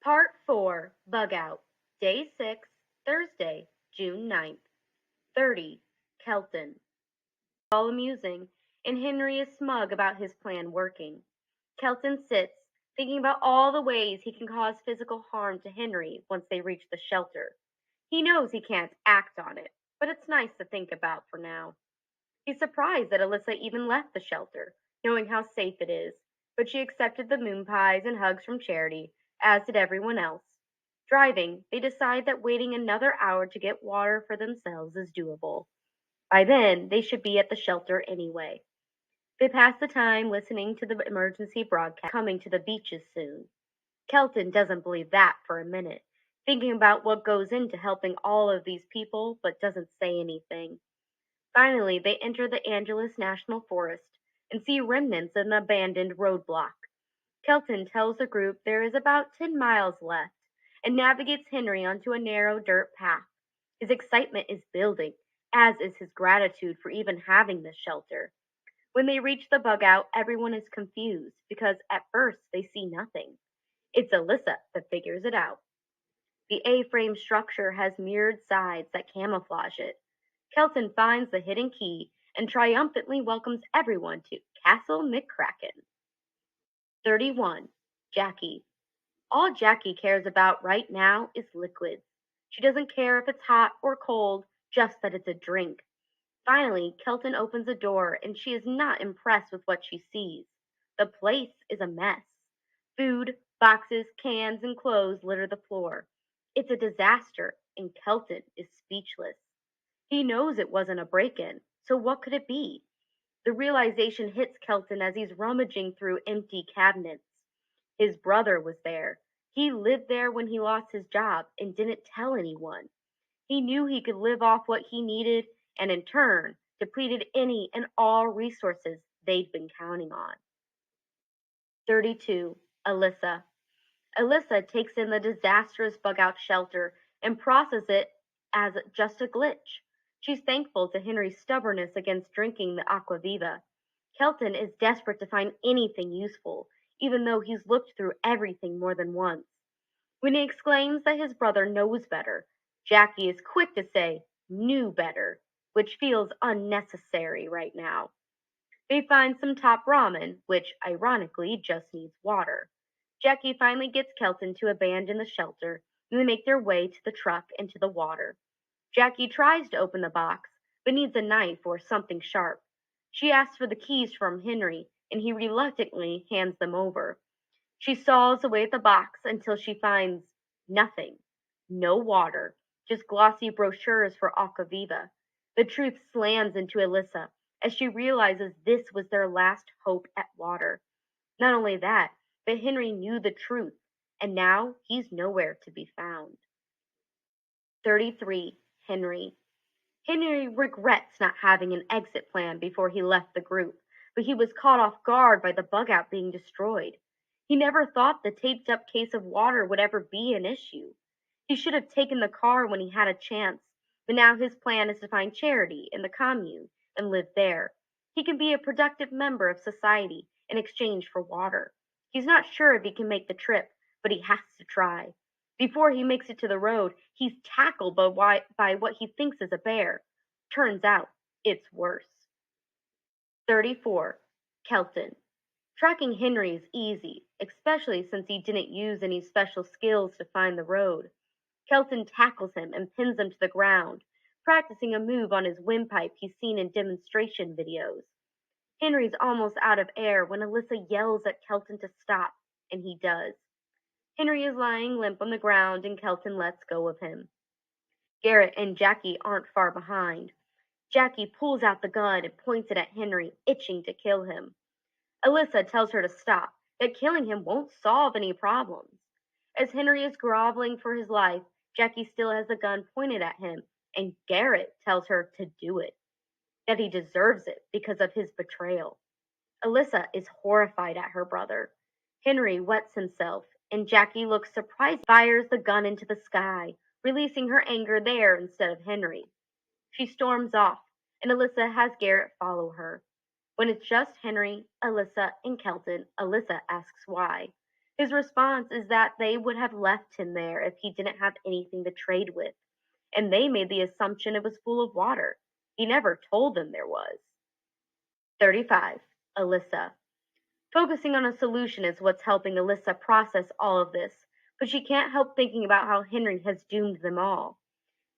Part 4, Bugout, Day 6, Thursday, June 9th. 30, Kelton. All amusing, and Henry is smug about his plan working. Kelton sits, thinking about all the ways he can cause physical harm to Henry once they reach the shelter. He knows he can't act on it, but it's nice to think about for now. He's surprised that Alyssa even left the shelter, knowing how safe it is, but she accepted the moon pies and hugs from Charity, as did everyone else. Driving, they decide that waiting another hour to get water for themselves is doable. By then, they should be at the shelter anyway. They pass the time listening to the emergency broadcast coming to the beaches soon. Kelton doesn't believe that for a minute, thinking about what goes into helping all of these people, but doesn't say anything. Finally, they enter the Angeles National Forest and see remnants of an abandoned roadblock. Kelton tells the group there is about 10 miles left and navigates Henry onto a narrow dirt path. His excitement is building, as is his gratitude for even having this shelter. When they reach the bugout, everyone is confused because at first they see nothing. It's Alyssa that figures it out. The A-frame structure has mirrored sides that camouflage it. Kelton finds the hidden key and triumphantly welcomes everyone to Castle McCracken. 31. Jackie. All Jackie cares about right now is liquids. She doesn't care if it's hot or cold, just that it's a drink. Finally, Kelton opens a door and she is not impressed with what she sees. The place is a mess. Food, boxes, cans, and clothes litter the floor. It's a disaster, and Kelton is speechless. He knows it wasn't a break-in, so what could it be? The realization hits Kelton as he's rummaging through empty cabinets. His brother was there. He lived there when he lost his job and didn't tell anyone. He knew he could live off what he needed and in turn depleted any and all resources they'd been counting on. 32. Alyssa. Alyssa takes in the disastrous bug-out shelter and processes it as just a glitch. She's thankful to Henry's stubbornness against drinking the aquavita. Kelton is desperate to find anything useful, even though he's looked through everything more than once. When he exclaims that his brother knows better, Jackie is quick to say, knew better, which feels unnecessary right now. They find some top ramen, which ironically just needs water. Jackie finally gets Kelton to abandon the shelter, and they make their way to the truck and to the water. Jackie tries to open the box, but needs a knife or something sharp. She asks for the keys from Henry, and he reluctantly hands them over. She saws away at the box until she finds nothing. No water, just glossy brochures for Aquaviva. The truth slams into Alyssa as she realizes this was their last hope at water. Not only that, but Henry knew the truth, and now he's nowhere to be found. 33. Henry. Henry regrets not having an exit plan before he left the group, but he was caught off guard by the bug-out being destroyed. He never thought the taped-up case of water would ever be an issue. He should have taken the car when he had a chance, but now his plan is to find Charity in the commune and live there. He can be a productive member of society in exchange for water. He's not sure if he can make the trip, but he has to try. Before he makes it to the road, he's tackled by what he thinks is a bear. Turns out, it's worse. 34. Kelton. Tracking Henry is easy, especially since he didn't use any special skills to find the road. Kelton tackles him and pins him to the ground, practicing a move on his windpipe he's seen in demonstration videos. Henry's almost out of air when Alyssa yells at Kelton to stop, and he does. Henry is lying limp on the ground and Kelton lets go of him. Garrett and Jackie aren't far behind. Jackie pulls out the gun and points it at Henry, itching to kill him. Alyssa tells her to stop, that killing him won't solve any problems. As Henry is groveling for his life, Jackie still has the gun pointed at him, and Garrett tells her to do it, that he deserves it because of his betrayal. Alyssa is horrified at her brother. Henry wets himself, and Jackie looks surprised, fires the gun into the sky, releasing her anger there instead of Henry. She storms off, and Alyssa has Garrett follow her. When it's just Henry, Alyssa, and Kelton, Alyssa asks why. His response is that they would have left him there if he didn't have anything to trade with, and they made the assumption it was full of water. He never told them there was. 35. Alyssa. Focusing on a solution is what's helping Alyssa process all of this, but she can't help thinking about how Henry has doomed them all.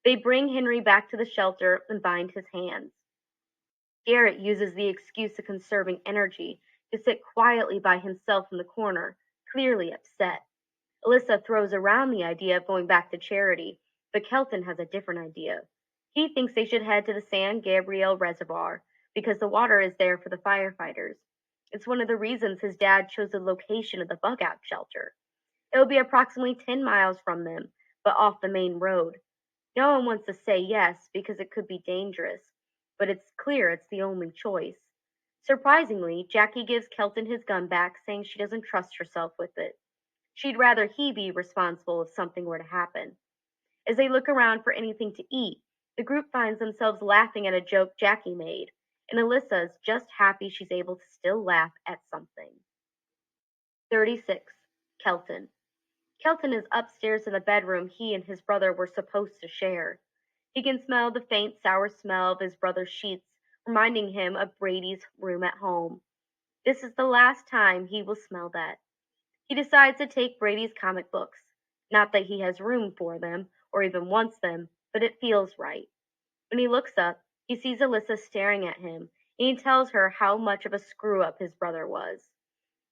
They bring Henry back to the shelter and bind his hands. Garrett uses the excuse of conserving energy to sit quietly by himself in the corner, clearly upset. Alyssa throws around the idea of going back to Charity, but Kelton has a different idea. He thinks they should head to the San Gabriel Reservoir because the water is there for the firefighters. It's one of the reasons his dad chose the location of the bugout shelter. It will be approximately 10 miles from them, but off the main road. No one wants to say yes because it could be dangerous, but it's clear it's the only choice. Surprisingly, Jackie gives Kelton his gun back, saying she doesn't trust herself with it. She'd rather he be responsible if something were to happen. As they look around for anything to eat, the group finds themselves laughing at a joke Jackie made, and Alyssa is just happy she's able to still laugh at something. 36. Kelton. Kelton is upstairs in the bedroom he and his brother were supposed to share. He can smell the faint sour smell of his brother's sheets, reminding him of Brady's room at home. This is the last time he will smell that. He decides to take Brady's comic books. Not that he has room for them, or even wants them, but it feels right. When he looks up, he sees Alyssa staring at him, and he tells her how much of a screw up his brother was.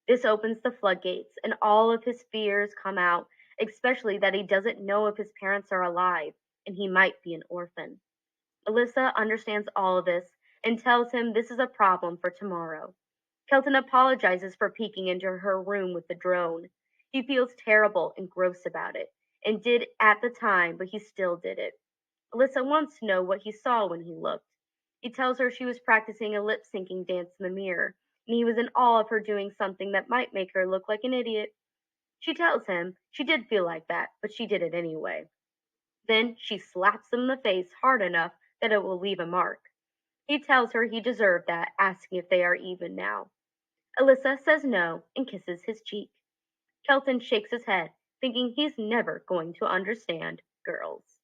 This opens the floodgates, and all of his fears come out, especially that he doesn't know if his parents are alive, and he might be an orphan. Alyssa understands all of this and tells him this is a problem for tomorrow. Kelton apologizes for peeking into her room with the drone. He feels terrible and gross about it, and did at the time, but he still did it. Alyssa wants to know what he saw when he looked. He tells her she was practicing a lip syncing dance in the mirror, and he was in awe of her doing something that might make her look like an idiot. She tells him she did feel like that, but she did it anyway. Then she slaps him in the face hard enough that it will leave a mark. He tells her he deserved that, asking if they are even now. Alyssa says no and kisses his cheek. Kelton shakes his head, thinking he's never going to understand girls.